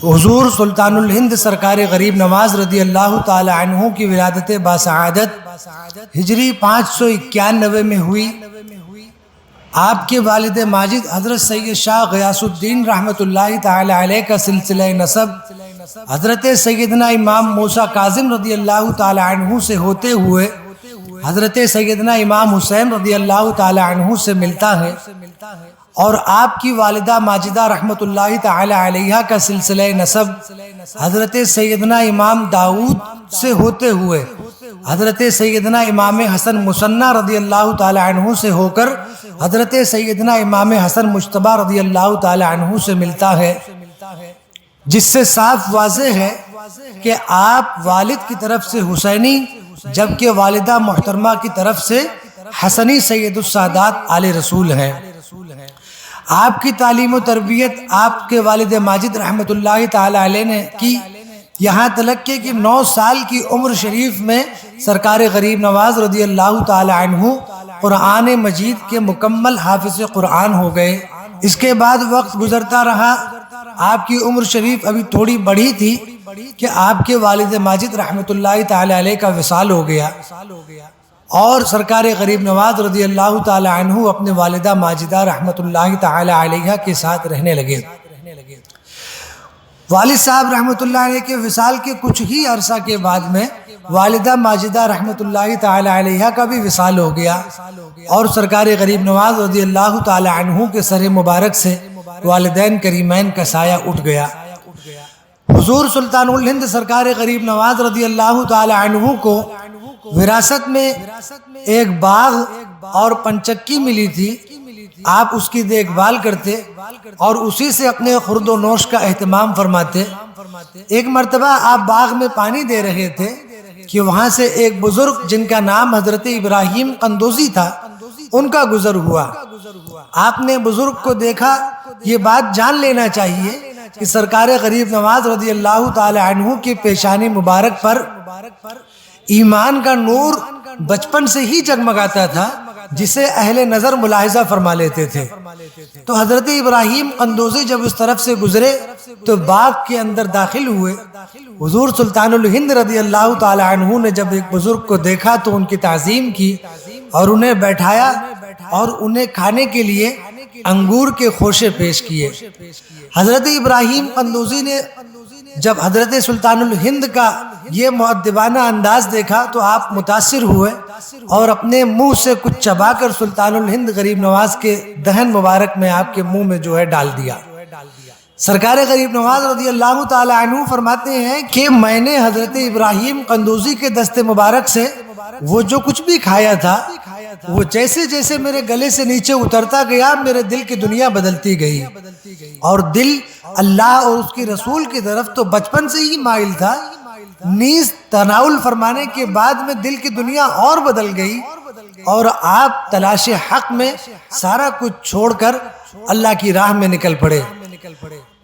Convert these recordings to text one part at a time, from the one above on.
حضور سلطان الہند سرکار غریب نواز رضی اللہ تعالی عنہ کی ولادت باسعادت ہجری 591 میں ہوئی۔ آپ کے والد ماجد حضرت سید شاہ غیاث الدین رحمۃ اللہ تعالی علیہ کا سلسلہ نسب حضرت سیدنا امام موسیٰ کاظم رضی اللہ تعالی عنہ سے ہوتے ہوئے حضرت سیدنا امام حسین رضی اللہ تعالی عنہ سے ملتا ہے، اور آپ کی والدہ ماجدہ رحمۃ اللہ تعالی علیہ کا سلسلہ نسب حضرت سیدنا امام داؤد سے ہوتے ہوئے حضرت سیدنا امام حسن مثنی رضی اللہ تعالی عنہ سے ہو کر حضرت سیدنا امام حسن مجتبی رضی اللہ تعالی عنہ سے ملتا ہے، جس سے صاف واضح ہے کہ آپ والد کی طرف سے حسینی جبکہ والدہ محترمہ کی طرف سے حسنی سید السادات آل رسول ہیں۔ آپ کی تعلیم و تربیت آپ کے والد ماجد رحمۃ اللہ تعالی علیہ نے کی، یہاں تلک کہ 9 سال کی عمر شریف میں سرکار غریب نواز رضی اللہ تعالی عنہ قرآن مجید کے مکمل حافظ قرآن ہو گئے۔ اس کے بعد وقت گزرتا رہا، آپ کی عمر شریف ابھی تھوڑی بڑھی تھی کہ آپ کے والد ماجد رحمۃ اللہ تعالی علیہ کا وصال ہو گیا، اور سرکار غریب نواز رضی اللہ تعالی عنہ اپنے والدہ ماجدہ رحمۃ اللہ تعالی علیہ کے ساتھ رہنے لگے۔ والد صاحب رحمۃ اللہ علیہ کے وصال کے کچھ ہی عرصہ کے بعد میں والدہ ماجدہ رحمۃ اللہ تعالی علیہ کا بھی وصال ہو گیا، اور سرکار غریب نواز رضی اللہ تعالی عنہ کے سر مبارک سے والدین کریمین کا سایہ اٹھ گیا۔ حضور سلطان الہند سرکار غریب نواز رضی اللہ تعالی عنہ کو وراثت میں ایک باغ اور پنچکی ملی تھی، آپ اس کی دیکھ بھال کرتے اور اسی سے اپنے خورد و نوش کا اہتمام فرماتے۔ ایک مرتبہ آپ باغ میں پانی دے رہے تھے کہ وہاں سے ایک بزرگ جن کا نام حضرت ابراہیم قندوزی تھا، ان کا گزر ہوا۔ آپ نے بزرگ کو دیکھا، یہ بات جان لینا چاہیے کہ سرکار غریب نواز رضی اللہ تعالی عنہ کی پیشانی مبارک پر ایمان کا نور بچپن سے ہی جگمگاتا تھا، جسے اہل نظر ملاحظہ فرما لیتے تھے۔ تو حضرت ابراہیم قندوزی جب اس طرف سے گزرے تو باغ کے اندر داخل ہوئے۔ حضور سلطان الہند رضی اللہ تعالی عنہ نے جب ایک بزرگ کو دیکھا تو ان کی تعظیم کی اور انہیں بیٹھایا اور انہیں کھانے کے لیے انگور کے خوشے پیش کیے۔ حضرت ابراہیم قندوزی نے جب حضرت سلطان الہند کا یہ مؤدبانہ انداز دیکھا تو آپ متاثر ہوئے اور اپنے منہ سے کچھ چبا کر سلطان الہند غریب نواز کے دہن مبارک میں آپ کے منہ میں جو ہے ڈال دیا۔ سرکار غریب نواز رضی اللہ تعالی عنہ فرماتے ہیں کہ میں نے حضرت ابراہیم قندوزی کے دست مبارک سے وہ جو کچھ بھی کھایا تھا، وہ جیسے جیسے میرے گلے سے نیچے اترتا گیا، میرے دل کی دنیا بدلتی گئی، اور دل اللہ اور اس کی رسول کی طرف تو بچپن سے ہی مائل تھا، نیز تناول فرمانے کے بعد میں دل کی دنیا اور بدل گئی، اور آپ تلاش حق میں سارا کچھ چھوڑ کر اللہ کی راہ میں نکل پڑے۔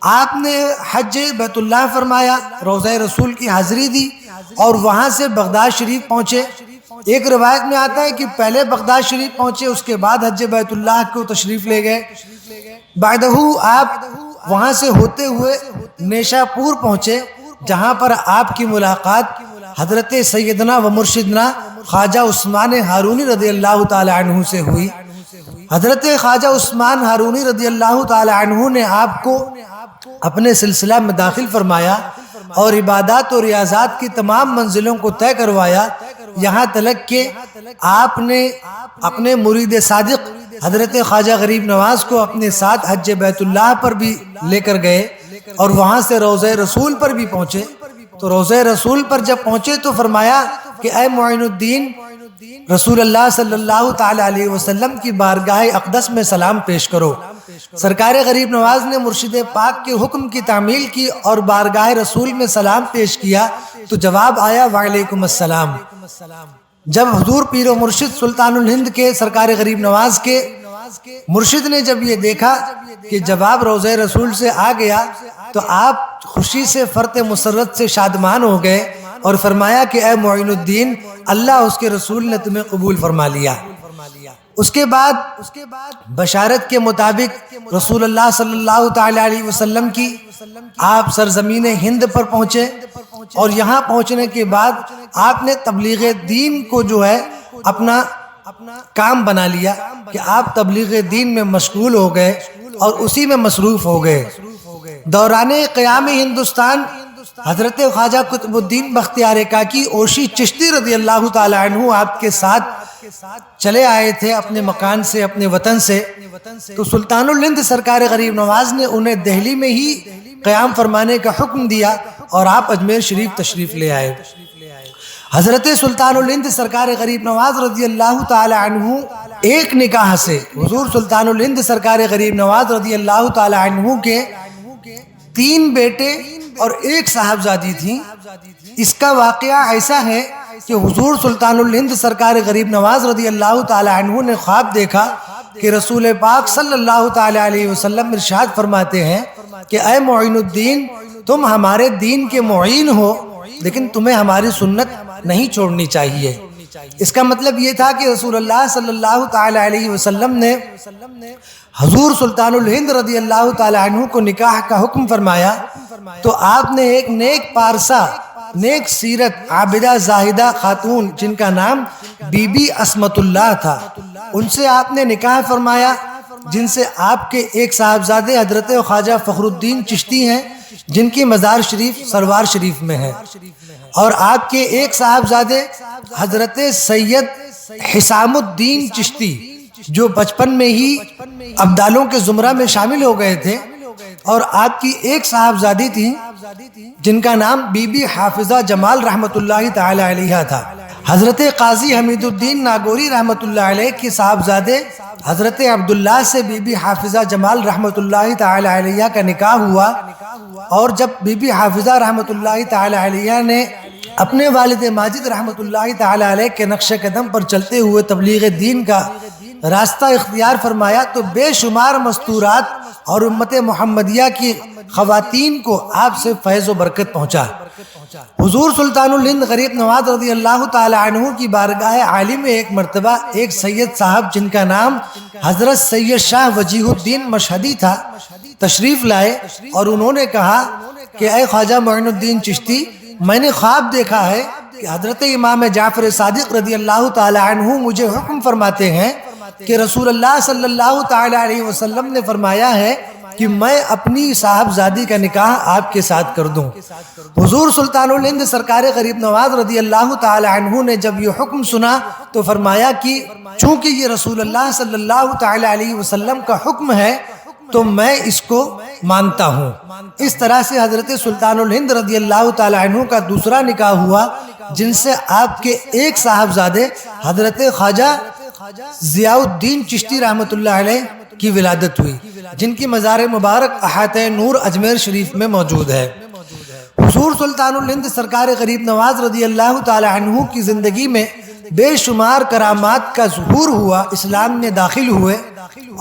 آپ نے حج بیت اللہ فرمایا، روضہ رسول کی حاضری دی، اور وہاں سے بغداد شریف پہنچے۔ ایک روایت میں آتا ہے کہ پہلے بغداد شریف پہنچے، اس کے بعد حج بیت اللہ کو تشریف لے گئے۔ بعدہ آپ وہاں سے ہوتے ہوئے نیشا پور پہنچے، جہاں پر آپ کی ملاقات حضرت سیدنا و مرشدنا خواجہ عثمان ہارونی رضی اللہ تعالی عنہ سے ہوئی۔ حضرت خواجہ عثمان ہارونی رضی اللہ تعالی عنہ نے آپ کو اپنے سلسلہ میں داخل فرمایا اور عبادات و ریاضات کی تمام منزلوں کو طے کروایا، یہاں تلک کہ آپ نے اپنے مرید صادق حضرت خواجہ غریب نواز کو اپنے ساتھ حج بیت اللہ پر بھی لے کر گئے، اور وہاں سے روضہ رسول پر بھی پہنچے۔ تو روضہ رسول پر جب پہنچے تو فرمایا کہ اے معین الدین، رسول اللہ صلی اللہ تعالی علیہ وسلم کی بارگاہ اقدس میں سلام پیش کرو۔ سرکار غریب نواز نے مرشد پاک کے حکم کی تعمیل کی اور بارگاہ رسول میں سلام پیش کیا تو جواب آیا وعلیکم السلام۔ جب حضور پیر و مرشد سلطان الہند کے سرکار غریب نواز کے مرشد نے جب یہ دیکھا کہ جواب روضہ رسول سے آ گیا تو آپ خوشی سے فرط مسرت سے شادمان ہو گئے اور فرمایا کہ اے معین الدین، اللہ اس کے رسول نے تمہیں قبول فرما لیا۔ اس کے بعد بشارت کے مطابق رسول اللہ صلی اللہ تعالی علیہ وسلم کی آپ سرزمین ہند پر پہنچے، اور یہاں پہنچنے کے بعد آپ نے تبلیغ دین کو جو ہے اپنا کام بنا لیا کہ آپ تبلیغ دین میں مشغول ہو گئے اور اسی میں مصروف ہو گئے۔ دوران قیام ہندوستان حضرت خواجہ قطب الدین بختیار کاکی اوشی چشتی رضی اللہ تعالی عنہ آپ کے ساتھ چلے آئے تھے اپنے مکان سے، اپنے وطن سے، تو سلطان الہند سرکار غریب نواز نے انہیں دہلی میں ہی قیام فرمانے کا حکم دیا اور آپ اجمیر شریف تشریف لے آئے۔ حضرت سلطان الہند سرکار غریب نواز رضی اللہ تعالی عنہ ایک نکاح سے، حضور سلطان الہند سرکار غریب نواز رضی اللہ تعالی عنہ کے 3 بیٹے اور 1 صاحبزادی تھیں۔ اس کا واقعہ ایسا ہے کہ حضور سلطان الہند سرکار غریب نواز رضی اللہ تعالی عنہ نے خواب دیکھا کہ رسول پاک صلی اللہ تعالی علیہ وسلم ارشاد فرماتے ہیں کہ اے معین الدین، تم ہمارے دین کے معین ہو، لیکن تمہیں ہماری سنت نہیں چھوڑنی چاہیے۔ اس کا مطلب یہ تھا کہ رسول اللہ صلی اللہ تعالی علیہ وسلم نے حضور سلطان الہند رضی اللہ تعالی عنہ کو نکاح کا حکم فرمایا، تو آپ نے ایک نیک پارسا، نیک سیرت، عابدہ زاہدہ خاتون جن کا نام بی بی عصمت اللہ تھا، ان سے آپ نے نکاح فرمایا، جن سے آپ کے ایک صاحبزادے حضرت خواجہ فخر الدین چشتی ہیں، جن کی مزار شریف سروار شریف میں ہے، اور آپ کے ایک صاحبزادے حضرت سید حسام الدین چشتی جو بچپن میں ہی ابدالوں کے زمرہ میں شامل ہو گئے تھے، اور آپ کی ایک صاحبزادی تھی جن کا نام بی بی حافظہ جمال رحمۃ اللہ تعالی علیہ تھا۔ حضرت قاضی حمید الدین ناگوری رحمۃ اللہ علیہ کے صاحبزادے حضرت عبداللہ سے بی بی حافظہ جمال رحمۃ اللہ تعالی علیہ کا نکاح ہوا، اور جب بی بی حافظہ رحمۃ اللہ تعالی علیہ نے اپنے والد ماجد رحمۃ اللہ تعالی علیہ کے نقش قدم پر چلتے ہوئے تبلیغ دین کا راستہ اختیار فرمایا، تو بے شمار مستورات اور امت محمدیہ کی خواتین کو آپ سے فیض و برکت پہنچا۔ حضور سلطان الہند غریب نواز رضی اللہ تعالی عنہ کی بارگاہ عالی میں ایک مرتبہ ایک سید صاحب جن کا نام حضرت سید شاہ وجیہ الدین مشہدی تھا تشریف لائے، اور انہوں نے کہا کہ اے خواجہ معین الدین چشتی، میں نے خواب دیکھا ہے کہ حضرت امام جعفر صادق رضی اللہ تعالی عنہ مجھے حکم فرماتے ہیں کہ رسول اللہ صلی اللہ تعالی علیہ وسلم نے فرمایا ہے کہ میں اپنی صاحبزادی کا نکاح آپ کے ساتھ کر دوں۔ حضور سلطان الہند سرکار غریب نواز رضی اللہ تعالی عنہ نے جب یہ حکم سنا تو فرمایا کہ چونکہ یہ رسول اللہ صلی اللہ تعالی علیہ وسلم کا حکم ہے تو میں اس کو مانتا ہوں۔ اس طرح سے حضرت سلطان الہند رضی اللہ تعالی عنہ کا دوسرا نکاح ہوا، جن سے آپ کے ایک صاحبزادے حضرت خواجہ ضیاء الدین چشتی رحمۃ اللہ علیہ کی ولادت ہوئی، جن کی مزار مبارک احاطہ نور اجمیر شریف میں موجود ہے۔ حضور سلطان الہند سرکار غریب نواز رضی اللہ تعالی عنہ کی زندگی میں بے شمار کرامات کا ظہور ہوا، اسلام میں داخل ہوئے،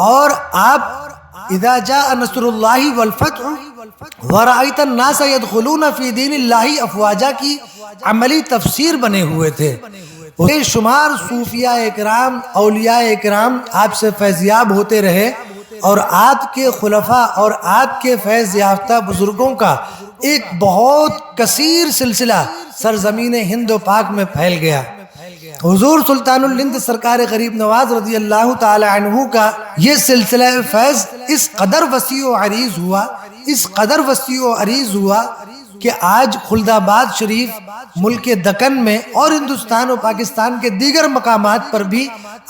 اور آپ اذا جاء نصر اللہ والفتح ورأیت الناس يدخلون فی دین اللہ افواجا کی عملی تفسیر بنے ہوئے تھے۔ بے شمار صوفیاء اکرام، اولیاء اکرام آپ سے فیضیاب ہوتے رہے، اور آپ کے خلفاء اور آپ کے فیض یافتہ بزرگوں کا ایک بہت کثیر سلسلہ سرزمین ہند و پاک میں پھیل گیا۔ حضور سلطان الہند سرکار غریب نواز رضی اللہ تعالی عنہ کا یہ سلسلہ فیض اس قدر وسیع و عریض ہوا، اس قدر وسیع و عریض ہوا کہ آج خلد آباد شریف، ملک دکن میں اور ہندوستان و پاکستان کے دیگر مقامات پر بھی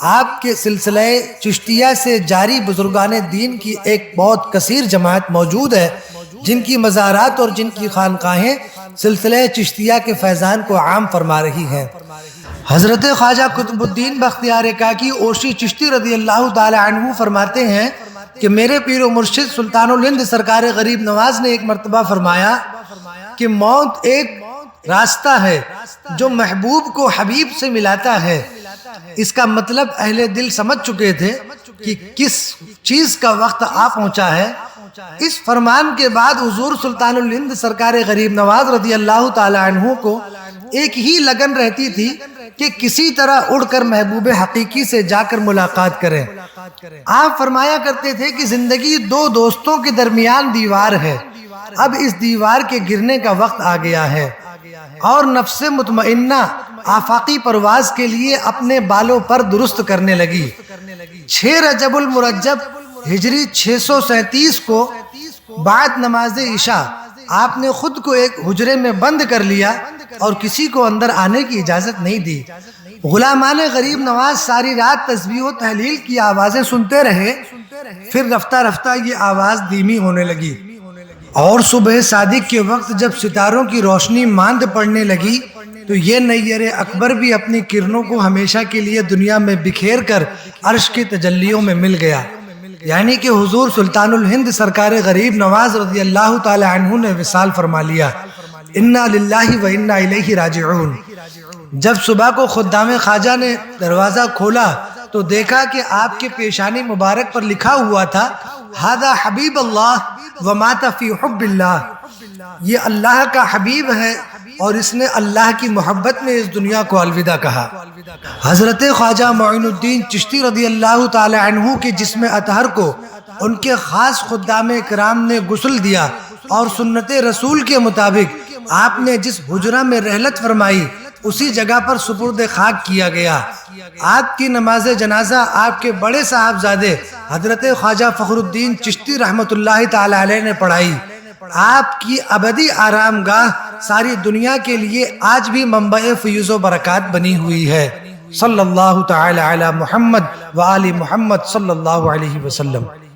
آپ کے سلسلہ چشتیہ سے جاری بزرگان دین کی ایک بہت کثیر جماعت موجود ہے، جن کی مزارات اور جن کی خانقاہیں سلسلہ چشتیہ کے فیضان کو عام فرما رہی ہیں۔ حضرت خواجہ قطب الدین بختیار کاکی اوشی چشتی رضی اللہ تعالی عنہ فرماتے ہیں کہ میرے پیر و مرشد سلطان الہند سرکار غریب نواز نے ایک مرتبہ فرمایا کہ موت ایک راستہ ہے جو محبوب کو حبیب سے ملاتا ہے۔ اس کا مطلب اہل دل سمجھ چکے تھے کہ کس چیز کا وقت آ پہنچا ہے۔ اس فرمان کے بعد حضور سلطان الہند سرکار غریب نواز رضی اللہ تعالی عنہ کو ایک ہی لگن رہتی تھی کہ کسی طرح اڑ کر محبوب حقیقی سے جا کر ملاقات کریں۔ آپ فرمایا کرتے تھے کہ زندگی دو دوستوں کے درمیان دیوار ہے، اب اس دیوار کے گرنے کا وقت آ گیا ہے، اور نفس مطمئنہ آفاقی پرواز کے لیے اپنے بالوں پر درست کرنے لگی۔ 6 رجب المرجب ہجری 637 کو بعد نماز عشاء آپ نے خود کو ایک حجرے میں بند کر لیا اور کسی کو اندر آنے کی اجازت نہیں دی۔ غلامان غریب نواز ساری رات تسبیح و تحلیل کی آوازیں سنتے رہے، پھر رفتہ رفتہ یہ آواز دھیمی ہونے لگی، اور صبح صادق کے وقت جب ستاروں کی روشنی ماند پڑنے لگی تو یہ نیر اکبر بھی اپنی کرنوں کو ہمیشہ کے لیے دنیا میں بکھیر کر عرش کی تجلیوں میں مل گیا، یعنی کہ حضور سلطان الہند سرکار غریب نواز رضی اللہ تعالی عنہ نے وصال فرما لیا۔ انا للہ و انا الیہ راجعون۔ جب صبح کو خدام خواجہ نے دروازہ کھولا تو دیکھا کہ آپ کے پیشانی مبارک پر لکھا ہوا تھا ھذا حبیب اللہ ومات فی حب اللہ، یہ اللہ کا حبیب ہے اور اس نے اللہ کی محبت میں اس دنیا کو الوداع کہا۔ حضرت خواجہ معین الدین چشتی رضی اللہ تعالی عنہ کے جسم اطہر کو ان کے خاص خدام کرام نے غسل دیا، اور سنت رسول کے مطابق آپ نے جس حجرہ میں رحلت فرمائی اسی جگہ پر سپرد خاک کیا گیا۔ آپ کی نماز جنازہ آپ کے بڑے صاحبزادے حضرت خواجہ فخر الدین چشتی رحمۃ اللہ تعالی علیہ نے پڑھائی۔ آپ کی ابدی آرام گاہ ساری دنیا کے لیے آج بھی منبع فیوز و برکات بنی ہوئی ہے۔ صلی اللہ تعالی علی محمد و آل محمد صلی اللہ علیہ وسلم۔